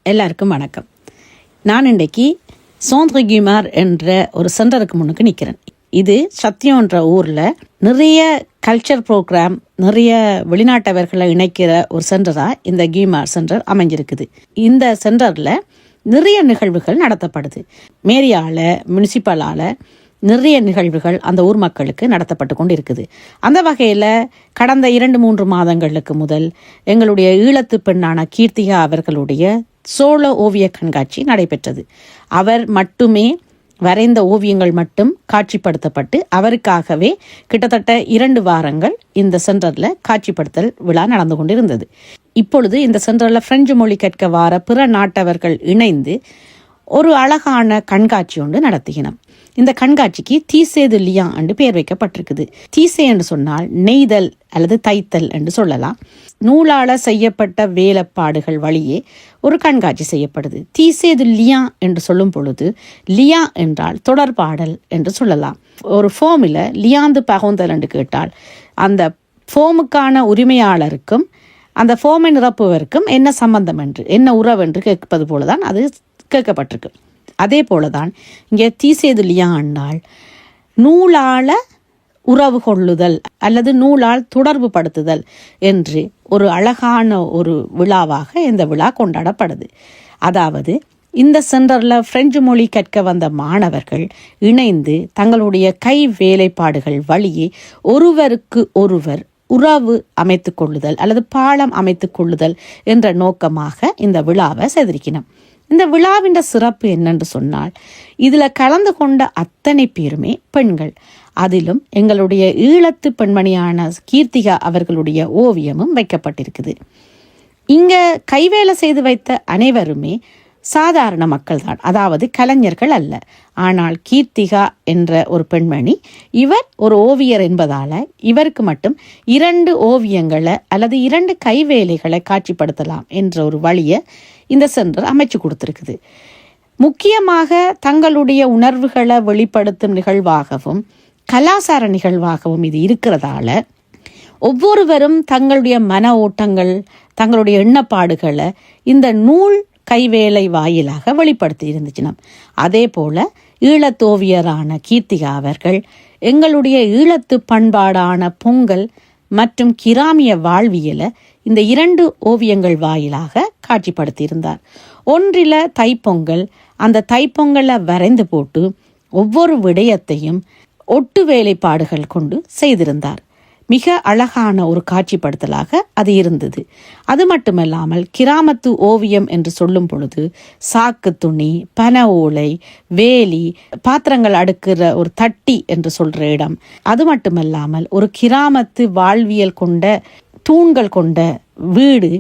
எல்லாருக்கும் வணக்கம். நான் இன்றைக்கு சோந்த்ரி குமார் என்ற ஒரு சென்டருக்கு முன்னுக்கு நிற்கிறேன். இது சத்தியம்ன்ற ஊரில் நிறைய கல்ச்சர் ப்ரோக்ராம், நிறைய வெளிநாட்டவர்களை இணைக்கிற ஒரு சென்டராக இந்த குமார் சென்டர் அமைஞ்சிருக்குது. இந்த சென்டரில் நிறைய நிகழ்வுகள் நடத்தப்படுது. மேரியால், முனிசிபலால் நிறைய நிகழ்வுகள் அந்த ஊர் மக்களுக்கு நடத்தப்பட்டு கொண்டு இருக்குது. அந்த வகையில் கடந்த 2-3 மாதங்களுக்கு முதல் எங்களுடைய ஈழத்து பெண்ணான கீர்த்திகா அவர்களுடைய சோழ ஓவிய கண்காட்சி நடைபெற்றது. அவர் மட்டுமே வரைந்த ஓவியங்கள் மட்டும் காட்சிப்படுத்தப்பட்டு அவருக்காகவே கிட்டத்தட்ட 2 வாரங்கள் இந்த சென்டரில் காட்சிப்படுத்தல் விழா நடந்து கொண்டிருந்தது. இப்பொழுது இந்த சென்டரில் பிரெஞ்சு மொழி கற்க வார பிற நாட்டவர்கள் இணைந்து ஒரு அழகான கண்காட்சி ஒன்று நடத்தினோம். இந்த கண்காட்சிக்கு தீசே து லியான் என்று பெயர் வைக்கப்பட்டிருக்குது. தீசே என்று சொன்னால் நெய்தல் அல்லது தைத்தல் என்று சொல்லலாம். நூலால செய்யப்பட்ட வேலைப்பாடுகள் வழியே ஒரு கண்காட்சி செய்யப்படுது. தீசே து லியான் என்று சொல்லும் பொழுது லியா என்றால் தொடர்பாடல் என்று சொல்லலாம். ஒரு ஃபோமில் லியாந்து பகோந்தல் என்று கேட்டால் அந்த ஃபோமுக்கான உரிமையாளருக்கும் அந்த ஃபோமை நிரப்புவதற்கும் என்ன சம்பந்தம் என்று, என்ன உறவு என்று கேட்பது போலதான் அது கேட்கப்பட்டிருக்கு. அதே போலதான் இங்கே தீசே து லியான் என்றால் நூலால உறவு கொள்ளுதல் அல்லது நூலால் தொடர்பு படுத்துதல் என்று ஒரு அழகான ஒரு விழாவாக இந்த விழா கொண்டாடப்படுது. அதாவது இந்த சென்டரில் பிரெஞ்சு மொழி கற்க வந்த மாணவர்கள் இணைந்து தங்களுடைய கை வேலைப்பாடுகள் வழியே ஒருவருக்கு ஒருவர் உறவு அமைத்து கொள்ளுதல் அல்லது பாலம் அமைத்து கொள்ளுதல் என்ற நோக்கமாக இந்த விழாவை செய்திருக்கணும். இந்த விழாவின் சிறப்பு என்னென்று சொன்னால், இதில் கலந்து கொண்ட அத்தனை பேருமே பெண்கள். அதிலும் எங்களுடைய ஈழத்து பெண்மணியான கீர்த்திகா அவர்களுடைய ஓவியமும் வைக்கப்பட்டிருக்குது. இங்கே கைவேலை செய்து வைத்த அனைவருமே சாதாரண மக்கள் தான், அதாவது கலைஞர்கள் அல்ல. ஆனால் கீர்த்திகா என்ற ஒரு பெண்மணி, இவர் ஒரு ஓவியர் என்பதால் இவருக்கு மட்டும் 2 ஓவியங்களை அல்லது 2 கைவேலைகளை காட்சிப்படுத்தலாம் என்ற ஒரு வழியை இந்த சென்டர் அமைச்சு கொடுத்துருக்குது. முக்கியமாக தங்களுடைய உணர்வுகளை வெளிப்படுத்தும் நிகழ்வாகவும் கலாச்சார நிகழ்வாகவும் இது இருக்கிறதால ஒவ்வொருவரும் தங்களுடைய மன ஓட்டங்கள், தங்களுடைய எண்ணப்பாடுகளை இந்த நூல் கைவேலை வாயிலாக வெளிப்படுத்தி இருந்துச்சுன்னா, அதே போல ஈழத்தோவியரான கீர்த்திகா அவர்கள் எங்களுடைய ஈழத்து பண்பாடான பொங்கல் மற்றும் கிராமிய வாழ்வியலை இந்த 2 ஓவியங்கள் வாயிலாக காட்சிப்படுத்தியிருந்தார். ஒன்றில் தைப்பொங்கல், அந்த தைப்பொங்கலை வரைந்து போட்டு ஒவ்வொரு விடயத்தையும் ஒட்டு வேலைப்பாடுகள் கொண்டு செய்திருந்தார். மிக அழகான ஒரு காட்சிப்படுத்தலாக அது இருந்தது. அது மட்டுமல்லாமல் கிராமத்து ஓவியம் என்று சொல்லும் பொழுது சாக்கு துணி, பனை ஓலை, வேலி, பாத்திரங்கள் அடுக்கிற ஒரு தட்டி என்று சொல்ற இடம், அது மட்டுமல்லாமல் ஒரு கிராமத்து வாழ்வியல் கொண்ட தூண்கள் கொண்ட வீடு,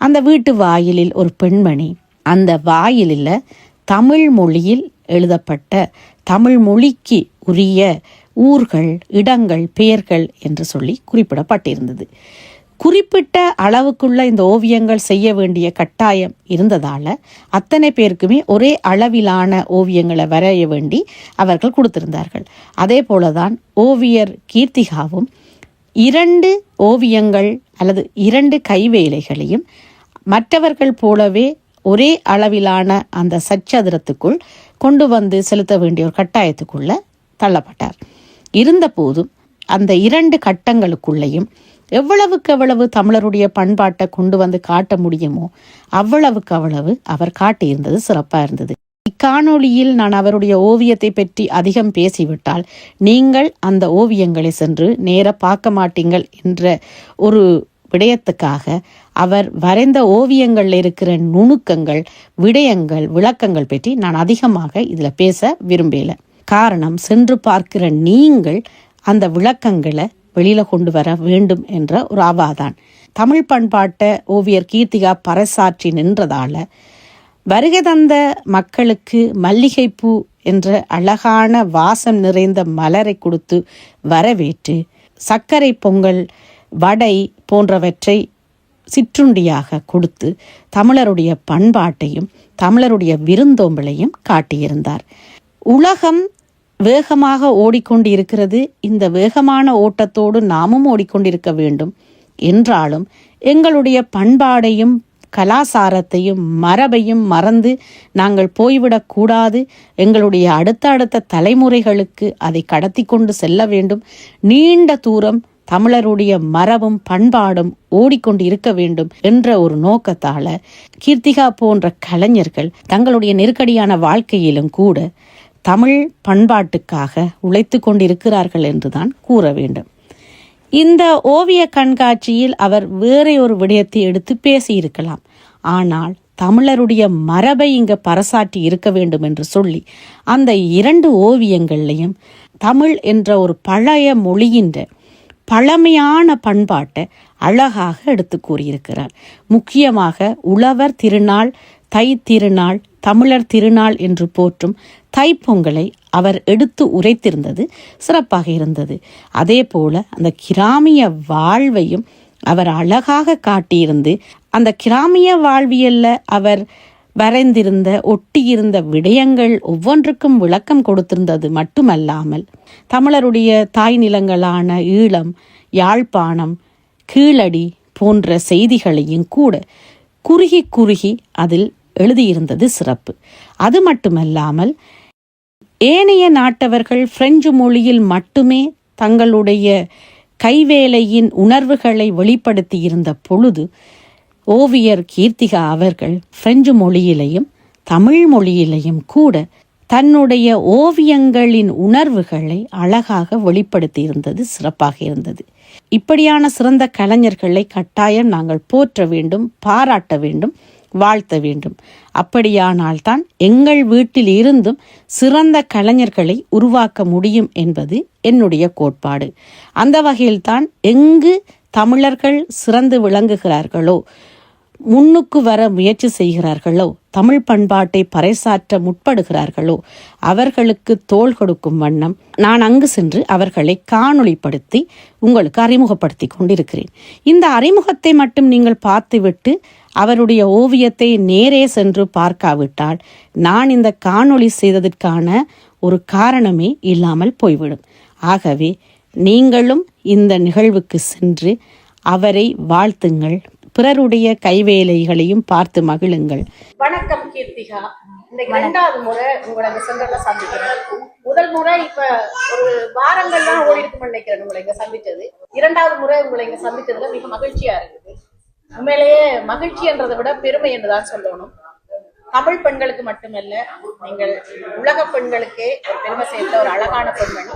அந்த வீட்டு வாயிலில் ஒரு பெண்மணி, அந்த வாயிலில் தமிழ் மொழியில் எழுதப்பட்ட தமிழ் மொழிக்கு உரிய ஊர்கள், இடங்கள், பெயர்கள் என்று சொல்லி குறிப்பிடப்பட்டிருந்தது. குறிப்பிட்ட அளவுக்குள்ள இந்த ஓவியங்கள் செய்ய வேண்டிய கட்டாயம் இருந்ததால் அத்தனை பேருக்குமே ஒரே அளவிலான ஓவியங்களை வரைய வேண்டி அவர்கள் கொடுத்திருந்தார்கள். அதே போலதான் ஓவியர் கீர்த்திகாவும் 2 ஓவியங்கள் அல்லது 2 கைவேலைகளையும் மற்றவர்கள் போலவே ஒரே அளவிலான அந்த சச்சதுரத்துக்குள் கொண்டு வந்து செலுத்த வேண்டிய ஒரு கட்டாயத்துக்குள்ள தள்ளப்பட்டார். இருந்த போதும் அந்த 2 கட்டங்களுக்குள்ளேயும் எவ்வளவுக்கு எவ்வளவு தமிழருடைய பண்பாட்டை கொண்டு வந்து காட்ட முடியுமோ அவ்வளவுக்கு அவ்வளவு அவர் காட்டியிருந்தது சிறப்பாக இருந்தது. இக்காணொளியில் நான் அவருடைய ஓவியத்தை பற்றி அதிகம் பேசிவிட்டால் நீங்கள் அந்த ஓவியங்களை சென்று நேர பார்க்க மாட்டீங்கள் என்ற ஒரு விடயத்துக்காக அவர் வரைந்த ஓவியங்களில் இருக்கிற நுணுக்கங்கள், விடயங்கள், விளக்கங்கள் பற்றி நான் அதிகமாக இதில் பேச விரும்பல. காரணம், சென்று பார்க்கிற நீங்கள் அந்த விளக்கங்களை வெளியில கொண்டு வர வேண்டும் என்ற ஒரு ஆவாதான். தமிழ் பண்பாட்டை ஓவியர் கீர்த்திகா பறைசாற்றி நின்றதால வருகை தந்த மக்களுக்கு மல்லிகைப்பூ என்ற அழகான வாசம் நிறைந்த மலரை கொடுத்து வரவேற்று சர்க்கரை பொங்கல், வடை போன்றவற்றை சிற்றுண்டியாக கொடுத்து தமிழருடைய பண்பாட்டையும் தமிழருடைய விருந்தோம்பலையும் காட்டியிருந்தார். உலகம் வேகமாக ஓடிக்கொண்டிருக்கிறது. இந்த வேகமான ஓட்டத்தோடு நாமும் ஓடிக்கொண்டிருக்க வேண்டும் என்றாலும் எங்களுடைய பண்பாடையும் கலாசாரத்தையும் மரபையும் மறந்து நாங்கள் போய்விடக்கூடாது. எங்களுடைய அடுத்த தலைமுறைகளுக்கு அதை கடத்தி கொண்டு செல்ல வேண்டும். நீண்ட தூரம் தமிழருடைய மரபும் பண்பாடும் ஓடிக்கொண்டு இருக்க வேண்டும் என்ற ஒரு நோக்கத்தால கீர்த்திகா போன்ற கலைஞர்கள் தங்களுடைய நெருக்கடியான வாழ்க்கையிலும் கூட தமிழ் பண்பாட்டுக்காக உழைத்து கொண்டிருக்கிறார்கள் என்றுதான் கூற வேண்டும். இந்த ஓவிய கண்காட்சியில் அவர் வேற ஒரு விடயத்தை எடுத்து பேசியிருக்கலாம். ஆனால் தமிழருடைய மரபை இங்க பறைசாற்றி இருக்க வேண்டும் என்று சொல்லி அந்த 2 ஓவியங்கள்லையும் தமிழ் என்ற ஒரு பழைய மொழியின் பழமையான பண்பாட்டை அழகாக எடுத்து கூறியிருக்கிறார். முக்கியமாக உழவர் திருநாள், தை திருநாள், தமிழர் திருநாள் என்று போற்றும் தைப்பொங்கலை அவர் எடுத்து உரைத்திருந்தது சிறப்பாக இருந்தது. அதே போல அந்த கிராமிய வாழ்வையும் அவர் அழகாக காட்டியிருந்து அந்த கிராமிய வாழ்வியல்ல அவர் வரைந்திருந்த ஒட்டியிருந்த விடயங்கள் ஒவ்வொன்றுக்கும் விளக்கம் கொடுத்திருந்தது மட்டுமல்லாமல் தமிழருடைய தாய் நிலங்களான ஈழம், யாழ்ப்பாணம், கீழடி போன்ற செய்திகளையும் கூட குறுகி அதில் எழுதியிருந்தது சிறப்பு. அது மட்டுமல்லாமல் ஏனைய நாட்டவர்கள் பிரெஞ்சு மொழியில் மட்டுமே தங்களுடைய கைவேலையின் உணர்வுகளை வெளிப்படுத்தி இருந்த பொழுது ஓவியர் கீர்த்திகா அவர்கள் பிரெஞ்சு மொழியிலையும் தமிழ் மொழியிலையும் கூட தன்னுடைய ஓவியங்களின் உணர்வுகளை அழகாக வெளிப்படுத்தி இருந்தது சிறப்பாக இருந்தது. இப்படியான சிறந்த கலைஞர்களை கட்டாயம் நாங்கள் போற்ற வேண்டும், பாராட்ட வேண்டும், வாழ்த்த வேண்டும். அப்படியானால்தான் எங்கள் வீட்டில் இருந்தும் சிறந்த கலைஞர்களை உருவாக்க முடியும் என்பது என்னுடைய கோட்பாடு. அந்த வகையில்தான் எங்கு தமிழர்கள் சிறந்து விளங்குகிறார்களோ, முன்னுக்கு வர முயற்சி செய்கிறார்களோ, தமிழ் பண்பாட்டை பறைசாற்ற முற்படுகிறார்களோ அவர்களுக்கு தோள் கொடுக்கும் வண்ணம் நான் அங்கு சென்று அவர்களை காணொளிப்படுத்தி உங்களுக்கு அறிமுகப்படுத்தி கொண்டிருக்கிறேன். இந்த அறிமுகத்தை மட்டும் நீங்கள் பார்த்துவிட்டு அவருடைய ஓவியத்தை நேரே சென்று பார்க்காவிட்டால் நான் இந்த காணொளி செய்ததற்கான ஒரு காரணமே இல்லாமல் போய்விடும். ஆகவே நீங்களும் இந்த நிகழ்வுக்கு சென்று அவரை வாழ்த்துங்கள், பிறருடைய கைவேலைகளையும் பார்த்து மகிழுங்கள். வணக்கம் கீர்த்திகா. இன்னைக்கு 2வது முறை உங்களை இந்த சென்டர்ல சந்திக்கிறேன். முதல் முறை இப்ப ஒரு வாரங்கள்லாம் ஓடி இருக்கும்னு நினைக்கிறேன் உங்களை இங்க சந்திச்சது. 2வது முறை உங்களை இங்க சந்திச்சதுல மிக மகிழ்ச்சியா இருக்குது. உண்மையிலேயே மகிழ்ச்சி என்றதை விட பெருமை என்றுதான் சொல்லணும். தமிழ் பெண்களுக்கு மட்டுமல்ல, நீங்கள் உலக பெண்களுக்கே ஒரு பெருமை சேர்த்த ஒரு அழகான பெண்மணி.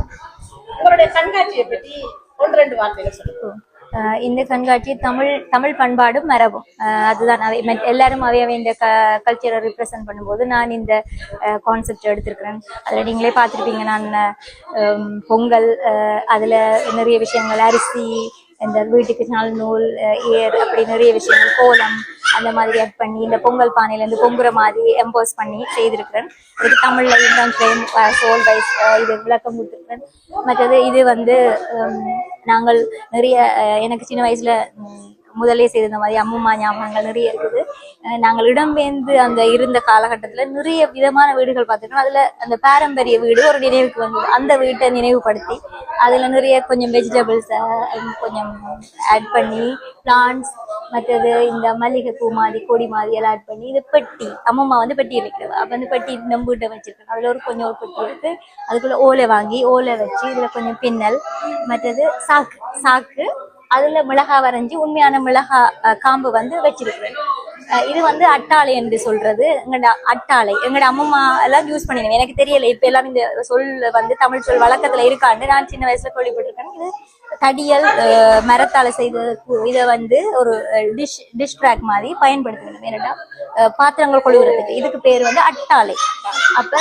உங்களுடைய கண்காட்சியை பற்றி 1-2 வார்த்தைகள் சொல்லுங்க. இந்த கண்காட்சி தமிழ் பண்பாடும் மரபும் அதுதான் எல்லாரும் அவையவை இந்த கல்ச்சரை ரிப்ரசன்ட் பண்ணும்போது நான் இந்த கான்செப்ட் எடுத்திருக்கிறேன். அதில் நீங்களே பார்த்துருப்பீங்க, நான் பொங்கல் அதில் நிறைய விஷயங்கள், அரிசி, இந்த வீட்டுக்கு நாள் நூல், ஏர், அப்படி நிறைய விஷயங்கள், கோலம் அந்த மாதிரி ஆட் பண்ணி இந்த பொங்கல் பானையிலேருந்து பொங்குற மாதிரி எம்போஸ் பண்ணி செய்திருக்கிறேன். இதுக்கு தமிழில் இன்கம் ஃப்ரேம் சோல் வைஸ் இது விளக்கம் கொடுத்துருக்கிறேன். மற்றது இது நாங்கள் நிறைய எனக்கு சின்ன வயசுல முதலே செய்திருந்த மாதிரி அம்மா ஞாபகங்கள் நிறைய இருக்குது. நாங்கள் இடம்பெயர்ந்து அந்த இருந்த காலகட்டத்தில் நிறைய விதமான வீடுகள் பார்த்துருக்கோம். அதில் அந்த பாரம்பரிய வீடு ஒரு நினைவுக்கு வந்தது. அந்த வீட்டை நினைவுபடுத்தி அதில் நிறைய கொஞ்சம் வெஜிடபிள்ஸை கொஞ்சம் ஆட் பண்ணி, பிளான்ட்ஸ், மற்றது இந்த மல்லிகை பூ மாதிரி, கொடி மாதிரி எல்லாம் ஆட் பண்ணி, இது பெட்டி அம்மம்மா பெட்டி இருக்கிறது. அப்போ வந்து பெட்டி நம்ம வீட்டை வச்சிருக்கேன். அதில் ஒரு பெட்டி எடுத்து அதுக்குள்ளே ஓலை வாங்கி ஓலை வச்சு இதில் கொஞ்சம் பின்னல், மற்றது சாக்கு அதுல மிளகா வரைஞ்சி உண்மையான மிளகா காம்பு வச்சிருக்கிறேன். இது அட்டாளை என்று சொல்றது. எங்கட அட்டாளை எங்கட அம்மம்மா எல்லாம் யூஸ் பண்ணிடுவேன். எனக்கு தெரியல இப்ப எல்லாம் இந்த சொல் தமிழ் சொல் வழக்கத்துல இருக்காண்டு நான் சின்ன வயசுல கேள்விப்பட்டிருக்கேன். இது தடியல் மரத்தால செய்த இதை ஒரு டிஷ் ட்ராக் மாதிரி பயன்படுத்துவேன். ஏன்னா பாத்திரங்கள் கொழுவுறதுக்கு இதுக்கு பேர் அட்டாளை. அப்ப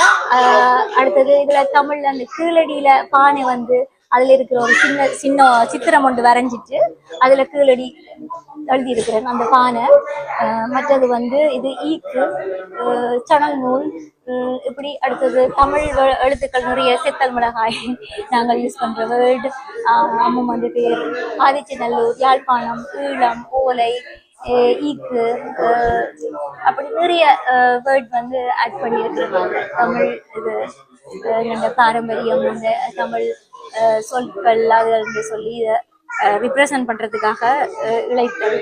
அடுத்தது இதுல தமிழ்ல அந்த கீழடியில பானை அதுல இருக்கிற ஒரு சின்ன சித்திரம் ஒன்று வரைஞ்சிட்டு அதுல கீழடி எழுதி இருக்கிறேன் அந்த பானை. மற்றது இது ஈக்கு, சணல் நூல், இப்படி அடுத்தது தமிழ் எழுத்துக்கள் நிறைய, செத்தல் மிளகாய் நாங்கள் யூஸ் பண்ற வேர்டு, அம்மும் பேர், ஆதிச்சநல்லூர், யாழ்ப்பாணம், ஈழம், ஓலை, ஈக்கு, அப்படி நிறைய வேர்ட் ஆட் பண்ணி இருக்கிறாங்க. தமிழ் இது இந்த பாரம்பரியம், இந்த தமிழ் சொற்கள் அதுகள் சொல்லி இதை ரிப்ரசன்ட் பண்றதுக்காக இழைத்தது.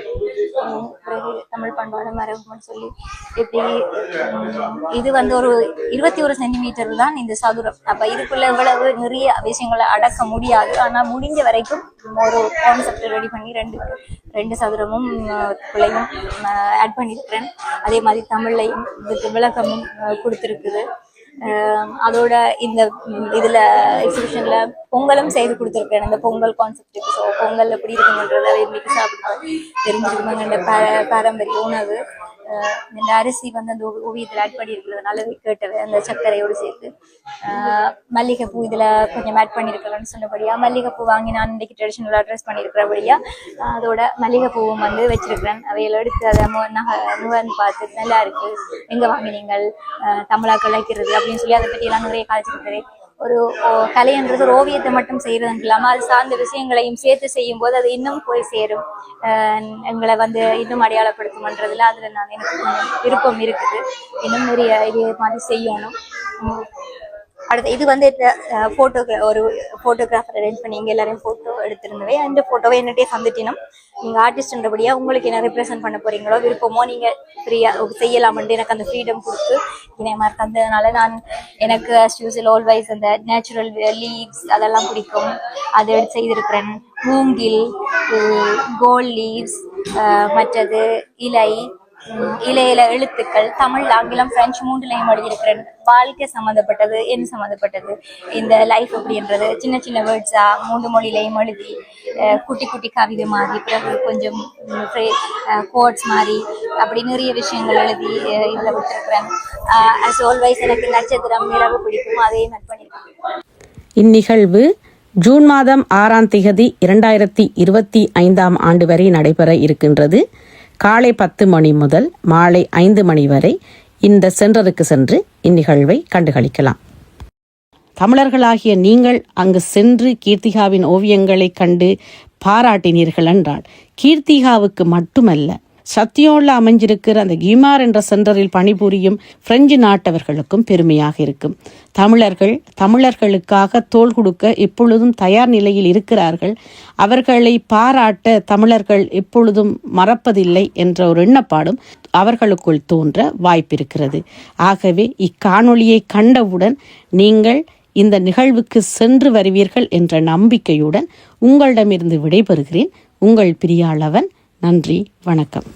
பிறகு தமிழ் பண்பாடு மரபுன்னு சொல்லி இப்படி இது வந்து ஒரு 21 சென்டிமீட்டர் தான் இந்த சதுரம். அப்ப இதுக்குள்ள இவ்வளவு நிறைய விஷயங்களை அடக்க முடியாது. ஆனா முடிஞ்ச வரைக்கும் ஒரு கான்செப்ட் ரெடி பண்ணி ரெண்டு சதுரமும் பிள்ளையும் ஆட் பண்ணியிருக்கிறேன். அதே மாதிரி தமிழ்லையும் இதுக்கு விளக்கமும் கொடுத்துருக்குது. அதோட இந்த இதுல எக்ஸிபிஷன்ல பொங்கலும் செய்து கொடுத்துருக்கேன். இந்த பொங்கல் கான்செப்டுக்கு. ஸோ பொங்கல் எப்படி இருக்குன்றது அதை எப்படி சாப்பிட்டு தெரிஞ்சிருக்குமாங்க. பாரம்பரிய உணவு இந்த அரிசி வந்து அந்த ஓவியத்தில் ஆட் பண்ணி இருக்கிறதுனால கேட்டவை அந்த சர்க்கரையோடு சேர்த்து மல்லிகைப்பூ இதில் கொஞ்சம் ஆட் பண்ணியிருக்கிறேன்னு சொன்னபடியா மல்லிகைப்பூ வாங்கி நான் இன்றைக்கு ட்ரெடிஷ்னலாக ட்ரெஸ் பண்ணியிருக்கிறபடியா அதோட மல்லிகைப்பூவும் வந்து வச்சிருக்கிறேன். அவையில் எடுத்து அதை முகன்னு பார்த்து நல்லா இருக்கு, எங்கே வாங்கினீங்கள், தமிழாக்கள் வைக்கிறது அப்படின்னு சொல்லி அதை பற்றியெல்லாம் நிறைய காய்ச்சிருக்கிறேன். ஒரு கலைன்றது ஒரு ஓவியத்தை மட்டும் செய்யறது இல்லாமல் அது சார்ந்த விஷயங்களையும் சேர்த்து செய்யும் போது அது இன்னும் போய் சேரும், எங்களை வந்து இன்னும் அடையாளப்படுத்தும்ன்றதுல அதுல நான் எனக்கு விருப்பம் இருக்குது. இன்னும் நிறைய இதே மாதிரி செய்யணும். அடுத்து இது வந்து ஒரு ஃபோட்டோகிராஃபர் அரேஞ்ச் பண்ணி இங்கே எல்லாரையும் ஃபோட்டோ எடுத்திருந்தவே அந்த ஃபோட்டோவை என்னட்டே சந்துட்டினோம். நீங்கள் ஆர்டிஸ்ட்ன்றபடியா உங்களுக்கு என்ன ரெப்ரசென்ட் பண்ண போறீங்களோ விருப்பமோ நீங்கள் ஃப்ரீயாக செய்யலாமன்ட்டு எனக்கு அந்த ஃப்ரீடம் கொடுத்து இணையமாக தந்ததுனால நான் எனக்கு அஸ் யூஸ்வல் ஆல்வைஸ் அந்த நேச்சுரல் லீவ்ஸ் அதெல்லாம் பிடிக்கும். அதை எடுத்து செய்திருக்கிறேன். மூங்கில், கோல்ட் லீவ்ஸ், மற்றது இலையில எழுத்துக்கள் தமிழ், ஆங்கிலம், பிரெஞ்சு 3லையும் எழுதியிருக்கிறேன். வாழ்க்கை சம்மந்தப்பட்டது, என் சம்மந்தப்பட்டது, இந்த லைஃப் அப்படின்றது சின்ன சின்ன வேர்ட்ஸா 3 மொழியிலையும் எழுதி குட்டி குட்டி கவிதை மாதிரி, பிறகு கொஞ்சம் கோட்ஸ் மாதிரி அப்படி நிறைய விஷயங்கள் எழுதி இதில் விட்டுருக்கிறேன். அஸ் ஆல்வைஸ் எனக்கு நட்சத்திரம், நிலவு பிடிக்கும், அதையும் நட் பண்ணியிருக்கேன். இந்நிகழ்வு ஜூன் மாதம் 6ஆம் தேதி 2025ஆம் ஆண்டு வரை நடைபெற இருக்கின்றது. காலை 10 மணி முதல் மாலை 5 மணி வரை இந்த சென்டருக்கு சென்று இந்நிகழ்வை கண்டுகளிக்கலாம். தமிழர்களாகிய நீங்கள் அங்கு சென்று கீர்த்திகாவின் ஓவியங்களை கண்டு பாராட்டினீர்கள் என்றால் கீர்த்திகாவுக்கு மட்டுமல்ல, சத்தியோன்ல அமைஞ்சிருக்கிற அந்த கிமார் என்ற சென்டரில் பணிபுரியும் பிரெஞ்சு நாட்டவர்களுக்கும் பெருமையாக இருக்கும். தமிழர்களுக்காக தோள் கொடுக்க எப்பொழுதும் தயார் நிலையில் இருக்கிறார்கள். அவர்களை பாராட்ட தமிழர்கள் எப்பொழுதும் மறப்பதில்லை என்ற ஒரு எண்ணப்பாடும் அவர்களுக்குள் தோன்ற வாய்ப்பிருக்கிறது. ஆகவே இக்காணொளியை கண்டவுடன் நீங்கள் இந்த நிகழ்வுக்கு சென்று வருவீர்கள் என்ற நம்பிக்கையுடன் உங்களிடமிருந்து விடைபெறுகிறேன். உங்கள் பிரியாளவன். நன்றி, வணக்கம்.